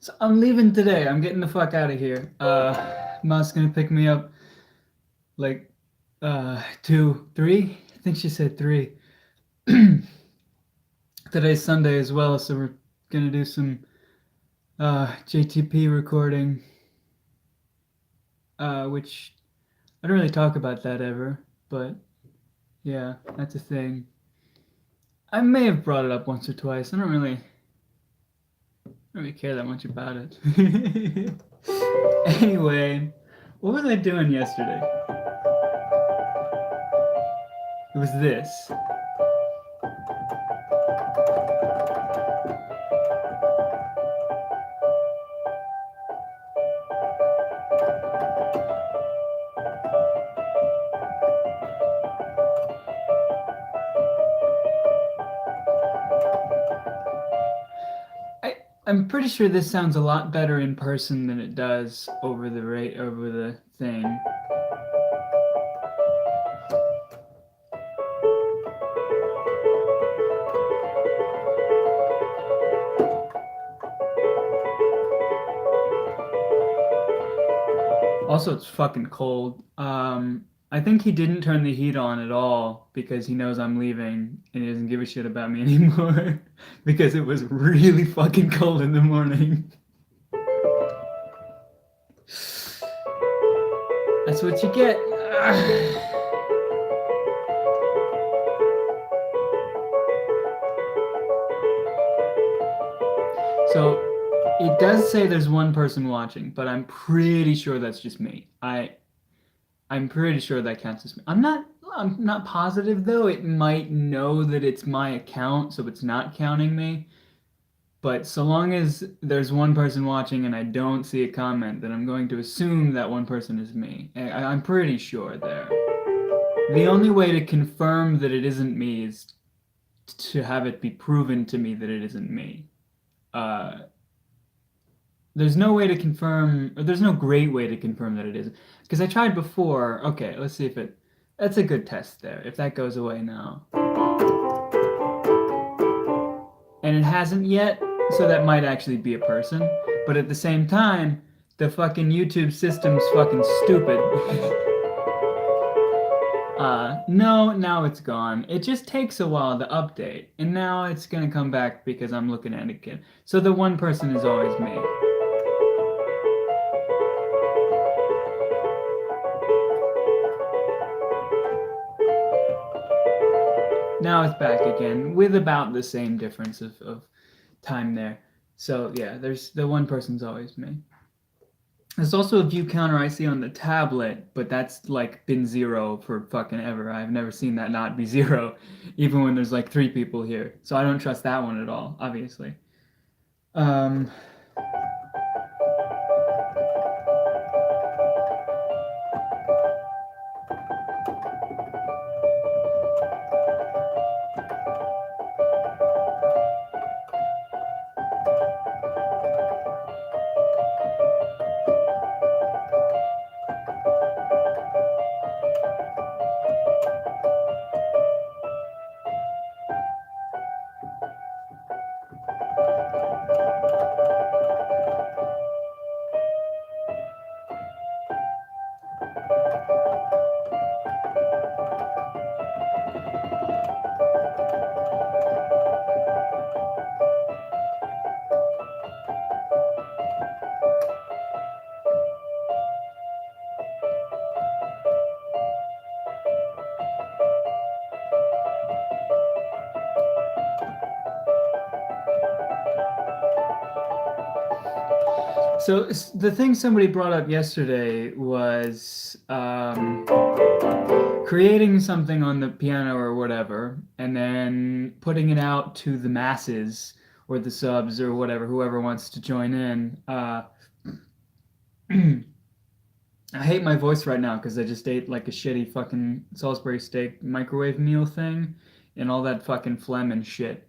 So I'm leaving today. I'm getting the fuck out of here. Mom's gonna pick me up like 2, 3. I think she said 3. Today's Sunday as well, so we're gonna do some JTP recording, which I don't really talk about that ever, but yeah, that's a thing. I may have brought it up once or twice. I don't really care that much about it. Anyway, what was I doing yesterday? It was this. I I'm pretty sure this sounds a lot better in person than it does over the thing. Also, it's fucking cold. I think he didn't turn the heat on at all because he knows I'm leaving and he doesn't give a shit about me anymore because it was really fucking cold in the morning. That's what you get. So it does say there's one person watching, but I'm pretty sure that's just me. I'm pretty sure that counts as me. I'm not positive though. It might know that it's my account, so it's not counting me. But so long as there's one person watching and I don't see a comment, then I'm going to assume that one person is me. I'm pretty sure there. The only way to confirm that it isn't me is to have it be proven to me that it isn't me. Uh, there's no way to confirm, or there's no great way to confirm that it is. Because I tried before. Okay, let's see if it. That's a good test there. If that goes away now. And it hasn't yet, so that might actually be a person. But at the same time, the fucking YouTube system's fucking stupid. No, now it's gone. It just takes a while to update. And now it's gonna come back because I'm looking at it again. So the one person is always me. Now it's back again with about the same difference of time there. So yeah, there's the one person's always me. There's also a view counter I see on the tablet, but that's like been 0 for fucking ever. I've never seen that not be 0, even when there's like 3 people here. So I don't trust that one at all, obviously. Um, so the thing somebody brought up yesterday was creating something on the piano or whatever, and then putting it out to the masses or the subs or whatever, whoever wants to join in. I hate my voice right now because I just ate like a shitty fucking Salisbury steak microwave meal thing, and all that fucking phlegm and shit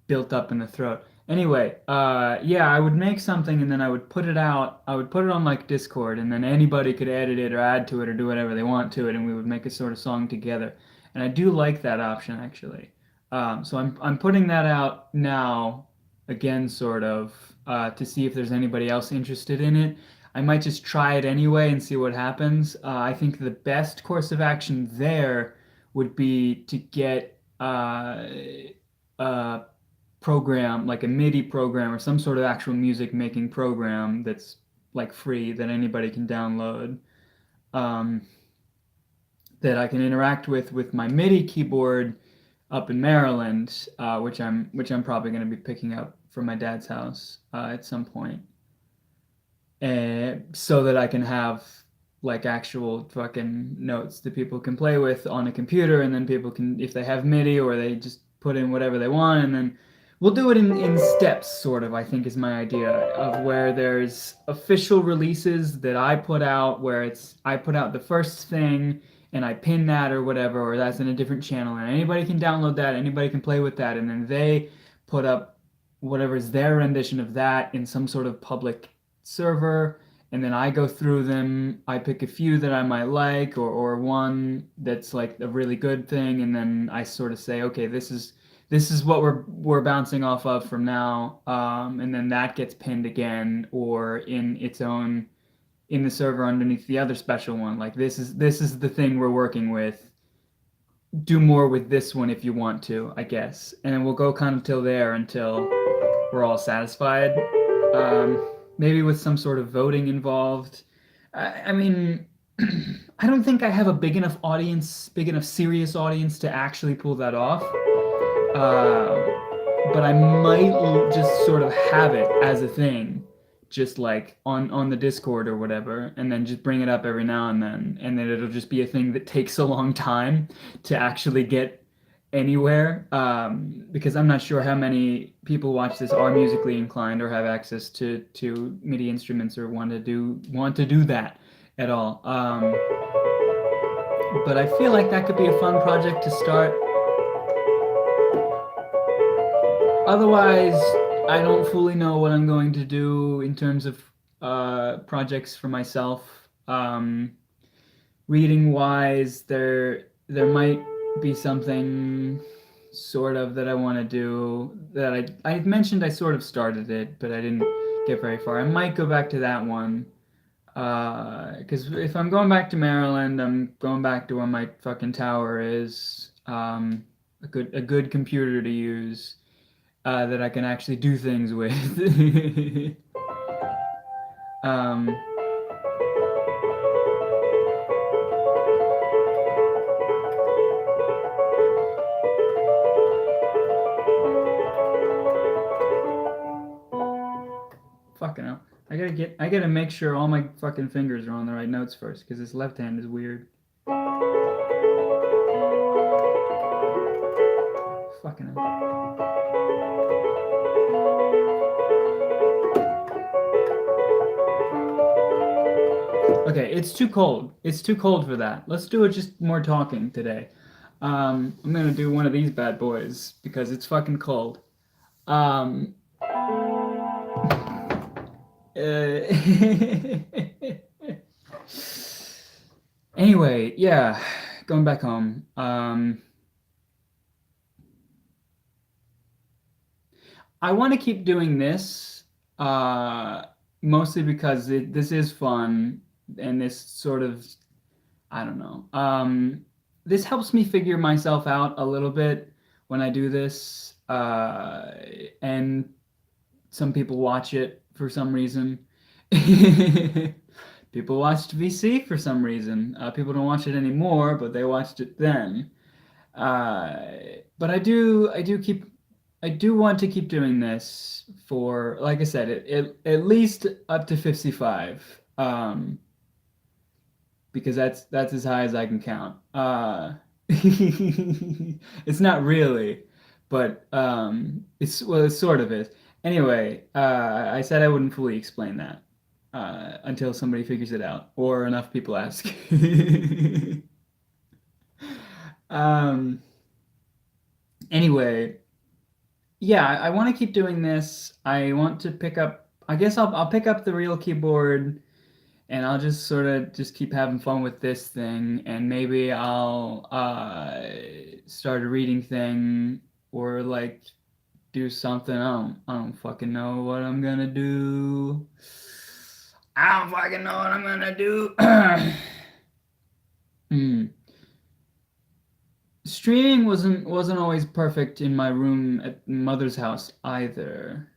built up in the throat. Anyway, yeah, I would make something and then I would put it out. I would put it on like Discord, and then anybody could edit it or add to it or do whatever they want to it, and we would make a sort of song together. And I do like that option actually. So I'm putting that out now, again, sort of, to see if there's anybody else interested in it. I might just try it anyway and see what happens. I think the best course of action there would be to get a program, like a MIDI program or some sort of actual music making program that's like free that anybody can download, um, that I can interact with my MIDI keyboard up in Maryland, which I'm probably going to be picking up from my dad's house at some point, and so that I can have like actual fucking notes that people can play with on a computer, and then people can, if they have MIDI or they just put in whatever they want, and then we'll do it in steps, sort of, I think is my idea of where there's official releases that I put out, where it's I put out the first thing and I pin that or whatever, or that's in a different channel, and anybody can download that, anybody can play with that, and then they put up whatever's their rendition of that in some sort of public server, and then I go through them. I pick a few that I might like, or one that's like a really good thing, and then I sort of say, okay, this is what we're bouncing off of from now, and then that gets pinned again, or in its own in the server underneath the other special one. Like this is the thing we're working with. Do more with this one if you want to, I guess, and then we'll go kind of till there until we're all satisfied. Maybe with some sort of voting involved. I mean, I don't think I have a big enough audience, big enough serious audience to actually pull that off. Uh, but I might just sort of have it as a thing, just like on the Discord or whatever, and then just bring it up every now and then it'll just be a thing that takes a long time to actually get anywhere. Because I'm not sure how many people watch this are musically inclined or have access to MIDI instruments or want to do that at all. But I feel like that could be a fun project to start. Otherwise, I don't fully know what I'm going to do in terms of projects for myself. Reading wise, there might be something sort of that I want to do that I mentioned I sort of started it, but I didn't get very far. I might go back to that one. Because if I'm going back to Maryland, I'm going back to where my fucking tower is. A good computer to use, that I can actually do things with. um, Fucking hell. I gotta make sure all my fucking fingers are on the right notes first, because this left hand is weird. Fucking hell. Okay, it's too cold. It's too cold for that. Let's do it just more talking today. I'm gonna do one of these bad boys because it's fucking cold. Um, uh, anyway, yeah, going back home. I want to keep doing this, mostly because this is fun and this sort of, I don't know. This helps me figure myself out a little bit when I do this, and some people watch it for some reason. People watched VC for some reason. People don't watch it anymore, but they watched it then. Uh, but I do want to keep doing this for, like I said, at least up to 55. Because that's as high as I can count. It's not really, but it sort of is. Anyway, I said I wouldn't fully explain that until somebody figures it out or enough people ask. Um, anyway, yeah, I want to keep doing this. I want to pick up. I guess I'll pick up the real keyboard, and I'll just sort of just keep having fun with this thing, and maybe I'll start a reading thing, or like do something. I don't fucking know what I'm gonna do. I don't fucking know what I'm gonna do. Hmm. Streaming wasn't always perfect in my room at mother's house either.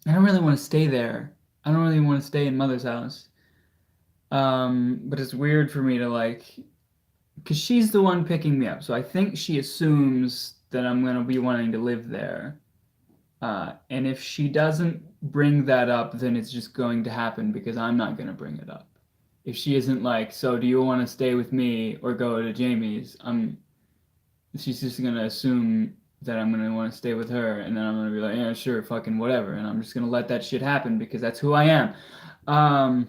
I don't really want to stay there. I don't really want to stay in mother's house. But it's weird for me to like, because she's the one picking me up, so I think she assumes that I'm gonna be wanting to live there. And if she doesn't bring that up, then it's just going to happen because I'm not gonna bring it up. If she isn't like, so do you want to stay with me or go to Jamie's? She's just gonna assume that I'm gonna want to stay with her, and then I'm gonna be like, yeah, sure, fucking whatever, and I'm just gonna let that shit happen because that's who I am. Um,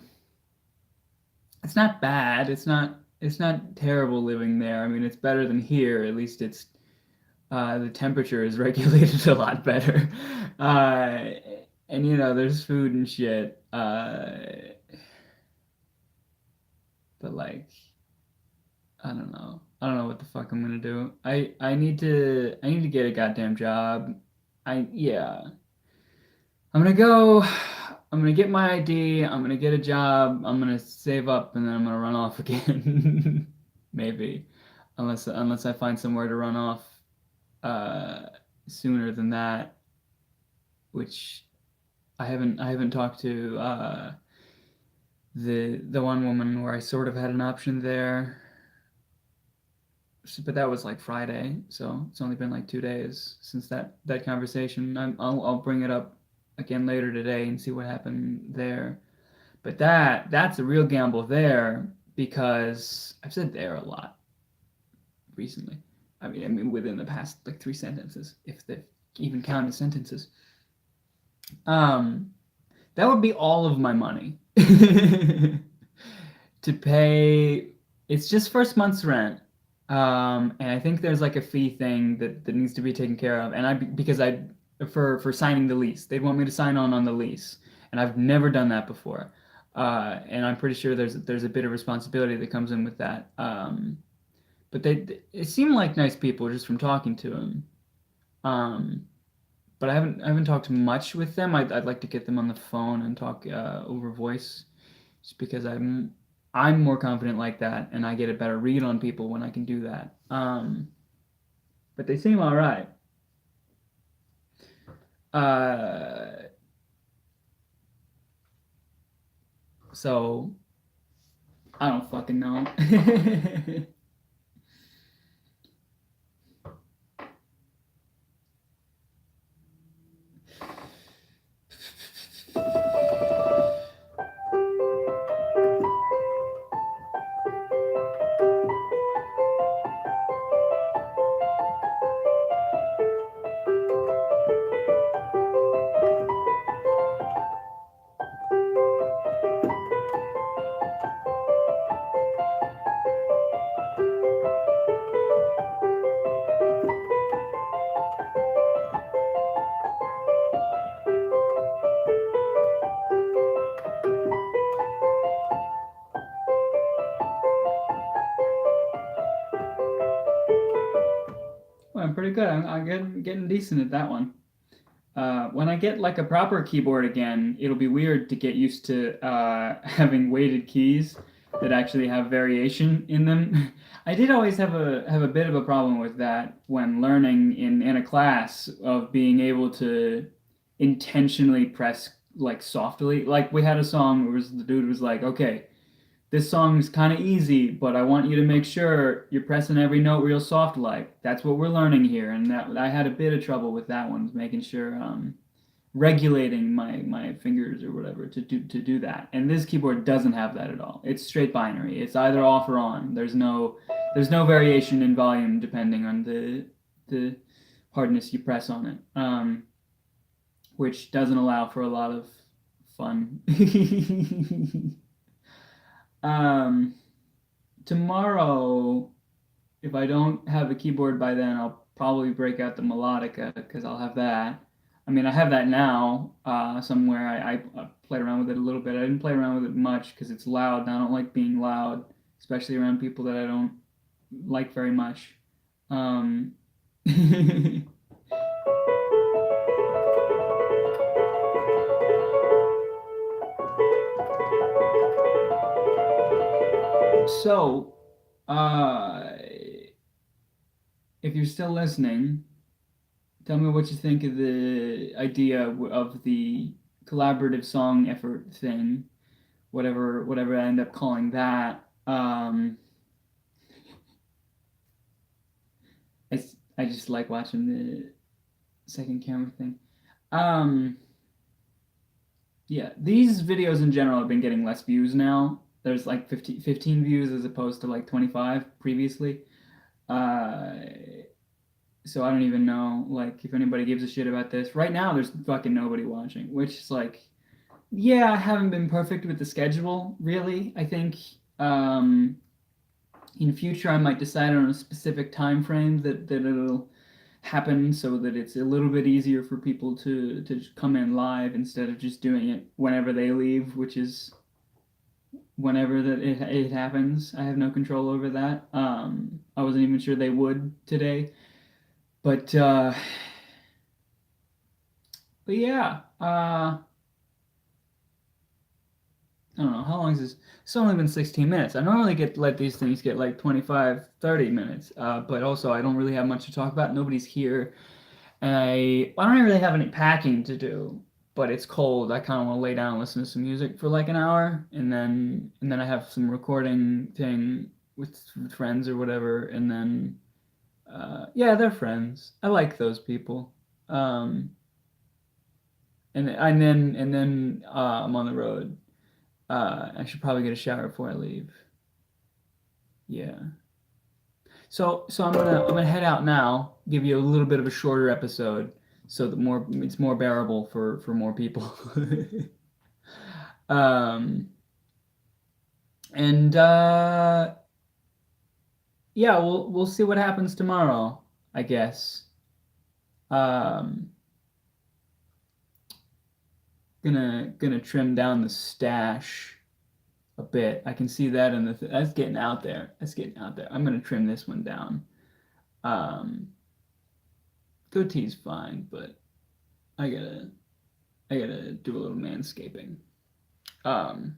it's not bad. It's not terrible living there. I mean, it's better than here. At least it's the temperature is regulated a lot better. Uh, and there's food and shit. But like, I don't know. I don't know what the fuck I'm gonna do. I need to get a goddamn job. Yeah. I'm gonna go. I'm gonna get my ID. I'm gonna get a job. I'm gonna save up, and then I'm gonna run off again. Maybe, unless I find somewhere to run off uh, sooner than that, which I haven't talked to the one woman where I sort of had an option there, but that was like Friday, so it's only been like 2 days since that conversation. I'll bring it up again later today and see what happened there. But that's a real gamble there because I've said there a lot recently. I mean within the past like 3 sentences, if they even count as sentences. Um, that would be all of my money to pay. It's just first month's rent. And I think there's like a fee thing that needs to be taken care of. And because I for signing the lease, they'd want me to sign on the lease, and I've never done that before. And I'm pretty sure there's a bit of responsibility that comes in with that. But it seem like nice people just from talking to them. Um, but I haven't talked much with them. I'd like to get them on the phone and talk over voice, just because I'm more confident like that, and I get a better read on people when I can do that. But they seem all right. Uh, so I don't fucking know. Well, I'm pretty good. I'm getting decent at that one. When I get like a proper keyboard again, it'll be weird to get used to having weighted keys that actually have variation in them. I did always have a bit of a problem with that when learning in a class of being able to intentionally press like softly. Like we had a song where the dude was like, "Okay, this song's kind of easy, but I want you to make sure you're pressing every note real soft like. That's what we're learning here." And that I had a bit of trouble with that one, making sure regulating my fingers or whatever to do that. And this keyboard doesn't have that at all. It's straight binary. It's either off or on. There's no variation in volume depending on the hardness you press on it. Which doesn't allow for a lot of fun. Um, tomorrow, if I don't have a keyboard by then, I'll probably break out the melodica because I'll have that. I mean, I have that now somewhere. I played around with it a little bit. I didn't play around with it much because it's loud, and I don't like being loud, especially around people that I don't like very much. Um, So, if you're still listening, tell me what you think of the idea of the collaborative song effort thing, whatever I end up calling that. I just like watching the second camera thing. Um, yeah, these videos in general have been getting less views now. There's like 15 views as opposed to like 25 previously. Uh, so I don't even know like if anybody gives a shit about this. Right now, there's fucking nobody watching, which is like, yeah, I haven't been perfect with the schedule, really. I think um, in future I might decide on a specific time frame that it'll happen so that it's a little bit easier for people to come in live instead of just doing it whenever they leave, which is whenever it happens. I have no control over that. I wasn't even sure they would today, but yeah. I don't know how long is this. It's only been 16 minutes. I normally let these things get like 25, 30 minutes, but also I don't really have much to talk about. Nobody's here. And I don't really have any packing to do, but it's cold. I kind of want to lay down and listen to some music for like an hour, and then I have some recording thing with friends or whatever, and then yeah, they're friends. I like those people. Um, and then I'm on the road. I should probably get a shower before I leave. Yeah. So I'm gonna head out now. Give you a little bit of a shorter episode, so that more it's more bearable for more people. um, and yeah, we'll see what happens tomorrow, I guess. Um, gonna trim down the stash a bit. I can see that in that's getting out there. That's getting out there. I'm gonna trim this one down. Um, Goatee's fine, but I gotta I gotta do a little manscaping. Um,